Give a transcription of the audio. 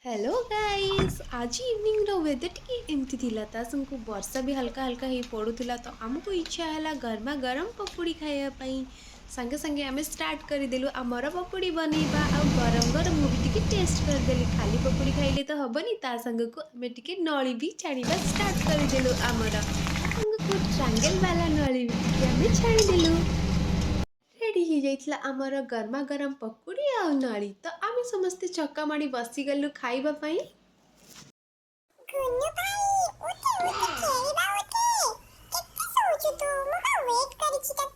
hello guys आज evening रो weather टिके एमती थिला ता संको वर्षा भी हल्का हल्का ही पड़ुथिला तो हमको इच्छा हैला गरमा गरम पकोड़ी खाया पई संगे संगे हमें स्टार्ट कर देलु हमर पकोड़ी बनेबा आ गरम गरम मु भी टिके टेस्ट कर देली खाली पकोड़ी खाइले तो हबनी ता संग को हमें टिके नळी भी छाणीबा स्टार्ट कर देलु हमर संग को ट्रायंगल वाला नळी भी टिके हमें छाणी देलु रेडी ही जाइथिला हमर गरमा गरम पकोड़ी आ नळी तो आमे समस्ते चक्का मारी बसी गलु खाइबा पई गुन्नू भाई उठी उठी खेळिबा उठी केते सोचु तू मका वेट करिछि त